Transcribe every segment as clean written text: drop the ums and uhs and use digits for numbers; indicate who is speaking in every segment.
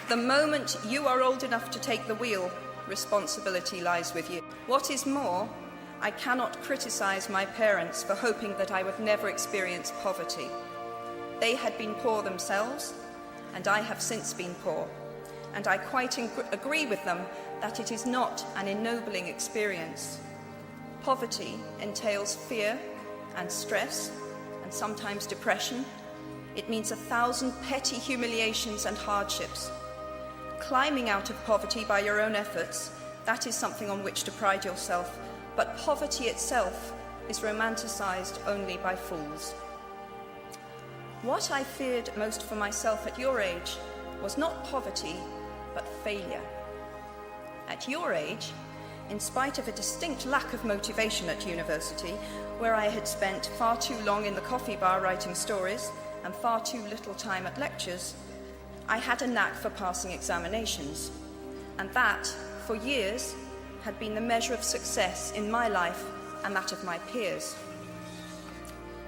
Speaker 1: The moment you are old enough to take the wheel, responsibility lies with you. What is more, I cannot criticize my parents for hoping that I would never experience poverty. They had been poor themselves, and I have since been poor, and I quite agree with them that it is not an ennobling experience. Poverty entails fear and stress, and sometimes depression. It means 1,000 petty humiliations and hardships. Climbing out of poverty by your own efforts, that is something on which to pride yourself, but poverty itself is romanticized only by fools. What I feared most for myself at your age was not poverty, but failure. At your age, in spite of a distinct lack of motivation at university, where I had spent far too long in the coffee bar writing stories and far too little time at lectures, I had a knack for passing examinations, and that, for years, had been the measure of success in my life and that of my peers.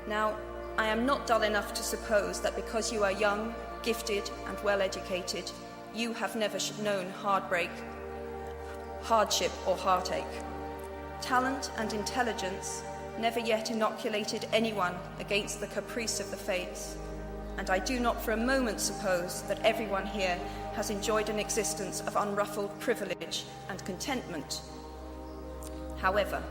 Speaker 1: Now, I am not dull enough to suppose that because you are young, gifted, and well-educated, you have never known heartbreak, hardship, or heartache. Talent and intelligence never yet inoculated anyone against the caprice of the fates, and I do not for a moment suppose that everyone here has enjoyed an existence of unruffled privilege and contentment. However,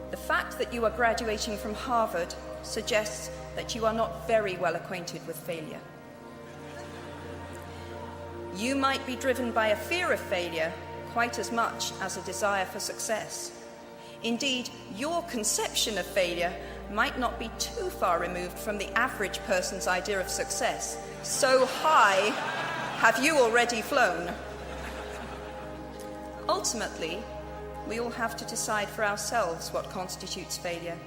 Speaker 1: the fact that you are graduating from Harvard suggests that you are not very well acquainted with failure. You might be driven by a fear of failure quite as much as a desire for success. Indeed, your conception of failure might not be too far removed from the average person's idea of success. So high have you already flown. Ultimately, we all have to decide for ourselves what constitutes failure.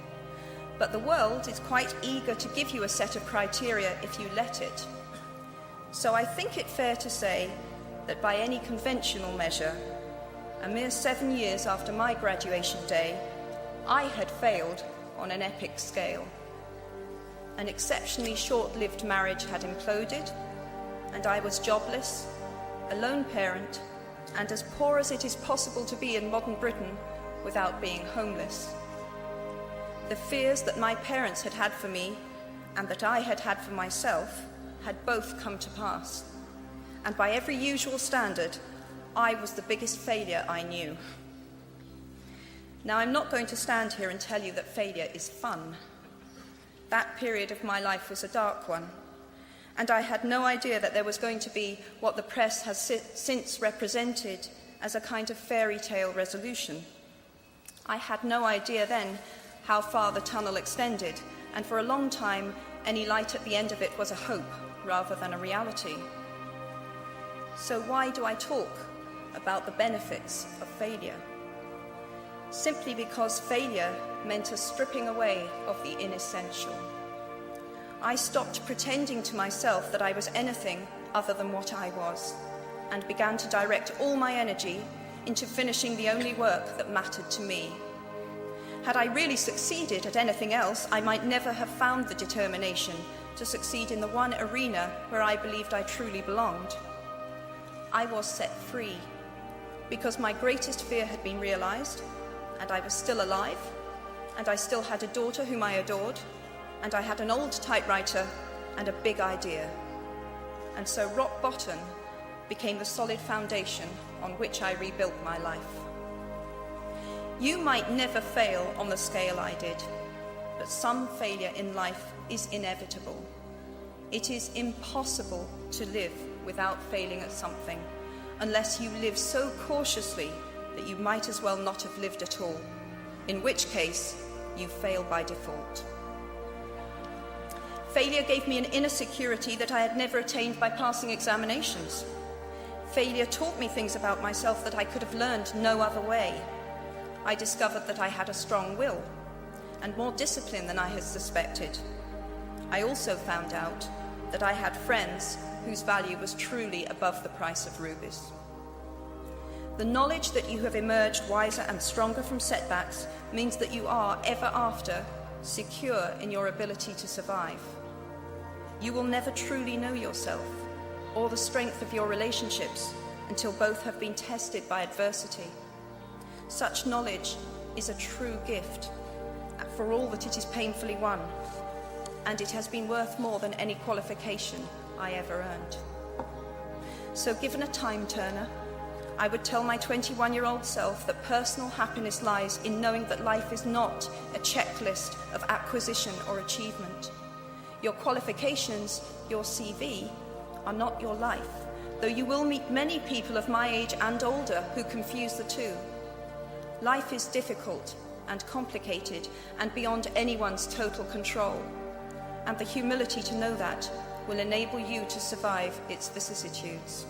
Speaker 1: But the world is quite eager to give you a set of criteria if you let it. So I think it fair to say that by any conventional measure, a mere 7 years after my graduation day, I had failed on an epic scale. An exceptionally short-lived marriage had imploded, and I was jobless, a lone parent, and as poor as it is possible to be in modern Britain without being homeless. The fears that my parents had had for me and that I had had for myself had both come to pass, and by every usual standard, I was the biggest failure I knew. Now, I'm not going to stand here and tell you that failure is fun. That period of my life was a dark one, and I had no idea that there was going to be what the press has since represented as a kind of fairy tale resolution. I had no idea then how far the tunnel extended, and for a long time, any light at the end of it was a hope rather than a reality. So why do I talk about the benefits of failure? Simply because failure meant a stripping away of the inessential. I stopped pretending to myself that I was anything other than what I was, and began to direct all my energy into finishing the only work that mattered to me. Had I really succeeded at anything else, I might never have found the determination to succeed in the one arena where I believed I truly belonged. I was set free because my greatest fear had been realized, and I was still alive, and I still had a daughter whom I adored, and I had an old typewriter and a big idea. And so rock bottom became the solid foundation on which I rebuilt my life. You might never fail on the scale I did, but some failure in life is inevitable. It is impossible to live without failing at something, unless you live so cautiously that you might as well not have lived at all, in which case you fail by default. Failure gave me an inner security that I had never attained by passing examinations. Failure taught me things about myself that I could have learned no other way. I discovered that I had a strong will, and more discipline than I had suspected. I also found out that I had friends whose value was truly above the price of rubies. The knowledge that you have emerged wiser and stronger from setbacks means that you are, ever after, secure in your ability to survive. You will never truly know yourself. or the strength of your relationships until both have been tested by adversity. Such knowledge is a true gift, for all that it is painfully won, and it has been worth more than any qualification I ever earned. So given a time turner, I would tell my 21-year-old self that personal happiness lies in knowing that life is not a checklist of acquisition or achievement. Your qualifications, your CV, are not your life, though you will meet many people of my age and older who confuse the two. Life is difficult and complicated and beyond anyone's total control, and the humility to know that will enable you to survive its vicissitudes.